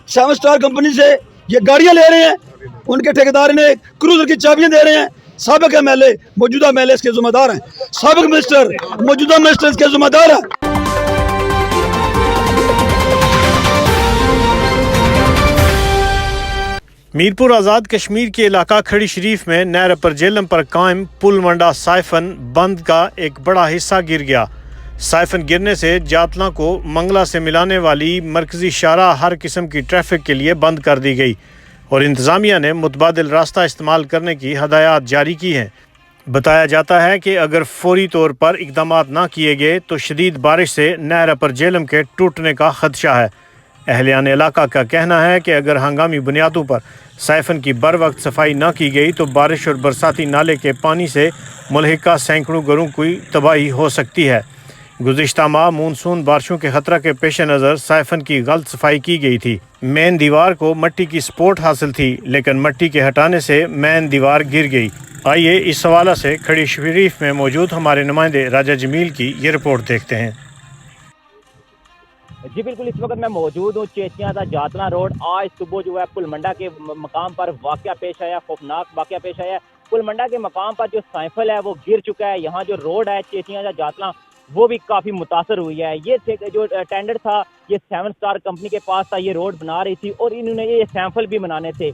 7 star company से ये गाड़ियां ले रहे हैं, उनके ठेकेदार ने क्रूजर की चाबियां दे रहे हैं। साबिक एमएलए मौजूदा एमएलए इसके जिम्मेदार हैं, साबिक मिनिस्टर मौजूदा मिनिस्टर इसके जिम्मेदार हैं। मीरपुर आज़ाद कश्मीर के इलाका खड़ी शरीफ में नहर अपर जेलम पर कायम पुल मंडा साइफन बंद का एक बड़ा हिस्सा गिर गया। साइफन गिरने से जातला को मंगला से मिलाने वाली मरकजी शाहराह हर किस्म की ट्रैफिक के लिए बंद कर दी गई और इंतज़ामिया ने मुतबादिल रास्ता इस्तेमाल करने की हदायत जारी की हैं। बताया जाता है कि अगर फौरी तौर पर इकदाम ना किए गए तो शदीद बारिश से नहर अपर जेलम के टूटने का खदशा है। अहलियान इलाका का कहना है कि अगर हंगामी बुनियादों पर साइफन की बर वक्त सफाई न की गई तो बारिश और बरसाती नाले के पानी से मुल्हिका सैकड़ों घरों की तबाही हो सकती है। गुज़िश्ता माह मानसून बारिशों के खतरा के पेश नज़र साइफन की गलत सफाई की गई थी। मेन दीवार को मिट्टी की सपोर्ट हासिल थी, लेकिन मिट्टी के हटाने से मेन दीवार गिर गई। आइए इस हवाला से खड़ी शरीफ में मौजूद हमारे नुमाइंदे राजा जमील की ये रिपोर्ट देखते हैं। जी बिल्कुल, इस वक्त मैं मौजूद हूँ चेचियां दा जातना रोड। आज सुबह जो है पुलमंडा के मकाम पर वाक़या पेश आया, खौफनाक वाक़या पेश आया। पुलमंडा के मकाम पर जो साइफल है वो गिर चुका है। यहाँ जो रोड है चेचियां दा जातना वो भी काफ़ी मुतासर हुई है। ये जो टेंडर था ये 7 स्टार कंपनी के पास था, ये रोड बना रही थी और इन्होंने ये सैंपल भी बनाने थे।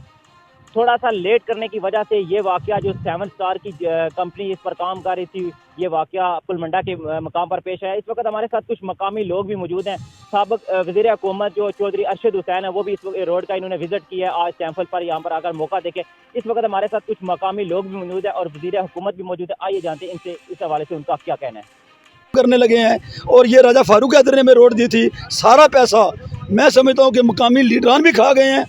थोड़ा सा लेट करने की वजह से ये वाक़या जो 7 स्टार की कंपनी इस पर काम कर रही थी ये वाक़या पुलमंडा के मकाम पर पेश आया। इस वक्त हमारे साथ कुछ मकामी लोग भी मौजूद हैं। साबिक वज़ीर हुकूमत जो चौधरी अरशद हुसैन है वो भी इस रोड का इन्होंने विजिट किया है, आज सैंपल पर यहाँ पर आकर मौका देखे। इस वक्त हमारे साथ कुछ मकामी लोग भी मौजूद है और वज़ीर हुकूमत भी मौजूद है। आइए जानते हैं इनसे इस हवाले से उनका क्या कहना है। करने लगे हैं और ये राजा फारूक हैदर ने में रोड दी थी, सारा पैसा मैं समझता हूँ कि मकामी लीडरान भी खा गए हैं।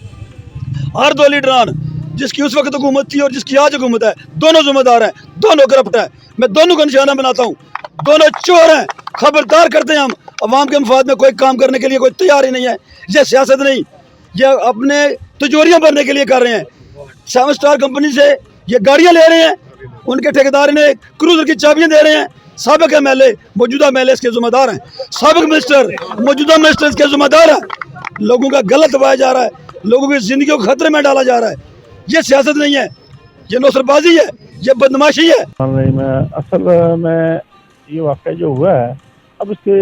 हर दो लीडरान, जिसकी उस वक्त हुकूमत थी और जिसकी आज हुकूमत है, दोनों जिम्मेदार हैं, दोनों करप्ट हैं। मैं दोनों को निशाना बनाता हूँ, दोनों चोर हैं। खबरदार करते हैं हम अवाम के मफाद में कोई काम करने के लिए कोई तैयार ही नहीं है। ये सियासत नहीं, ये अपने तिजोरियाँ भरने के लिए कर रहे हैं। 7 स्टार कंपनी से ये गाड़ियाँ ले रहे हैं, उनके ठेकेदार ने क्रूजर की चाबियाँ दे रहे हैं। साबिक एमएलए मौजूदा एमएलए इसके जिम्मेदार हैं, साबिक मिनिस्टर मौजूदा मिनिस्टर इसके जिम्मेदार हैं। लोगों का गलत दबाया जा रहा है, लोगों की जिंदगी को खतरे में डाला जा रहा है। ये सियासत नहीं है, ये नौसरबाजी है, ये बदमाशी है। असल में ये वाक़या जो हुआ है, अब इसके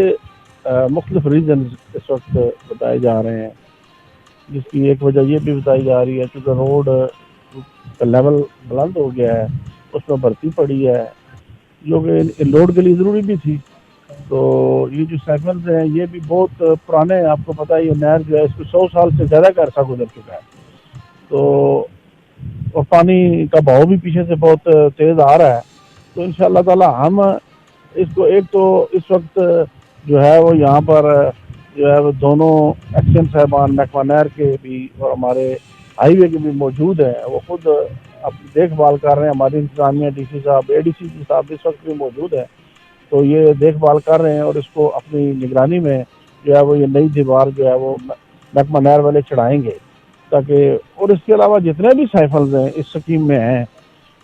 मुख्तलिफ रीज़न इस वक्त बताए जा रहे हैं, जिसकी एक वजह ये भी बताई जा रही है कि रोड का लेवल बुलंद हो गया है, उसमें भर्ती पड़ी है जो कि लोड के लिए ज़रूरी भी थी। तो ये जो सेगमेंट्स हैं ये भी बहुत पुराने हैं, आपको पता है ये नहर जो है इसको 100 साल से ज़्यादा का अरसा गुजर चुका है। तो और पानी का बहाव भी पीछे से बहुत तेज़ आ रहा है। तो इंशाअल्लाह ताला हम इसको एक तो इस वक्त जो है वो यहाँ पर जो है वो दोनों एक्शन साहबान महकमा नहर के भी और हमारे हाईवे के भी मौजूद हैं, वो खुद अपनी देखभाल कर रहे हैं। हमारी इंतजामिया डीसी साहब एडीसी साहब इस वक्त भी मौजूद है, तो ये देखभाल कर रहे हैं और इसको अपनी निगरानी में जो है वो ये नई दीवार जो है वो महकमा नहर वाले चढ़ाएंगे ताकि। और इसके अलावा जितने भी साइफल्स हैं इस स्कीम में हैं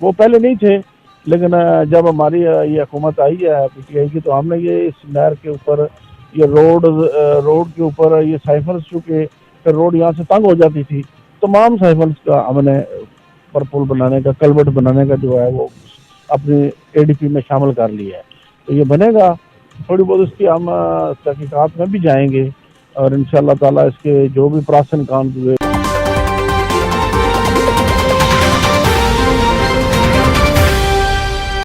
वो पहले नहीं थे, लेकिन जब हमारी ये हुकूमत आई है पीटीआई की, तो हमने ये इस नहर के ऊपर ये रोड के ऊपर ये साइफल्स, चूँकि फिर रोड यहाँ से तंग हो जाती थी, तमाम साइफल्स का हमने पर पुल बनाने का, कलवर्ट बनाने का जो है वो अपनी एडीपी में शामिल कर लिया है। तो ये बनेगा, थोड़ी बहुत इसकी हम तहकीकात में भी जाएंगे और इंशाअल्लाह ताला इसके जो भी प्रासन काम हुए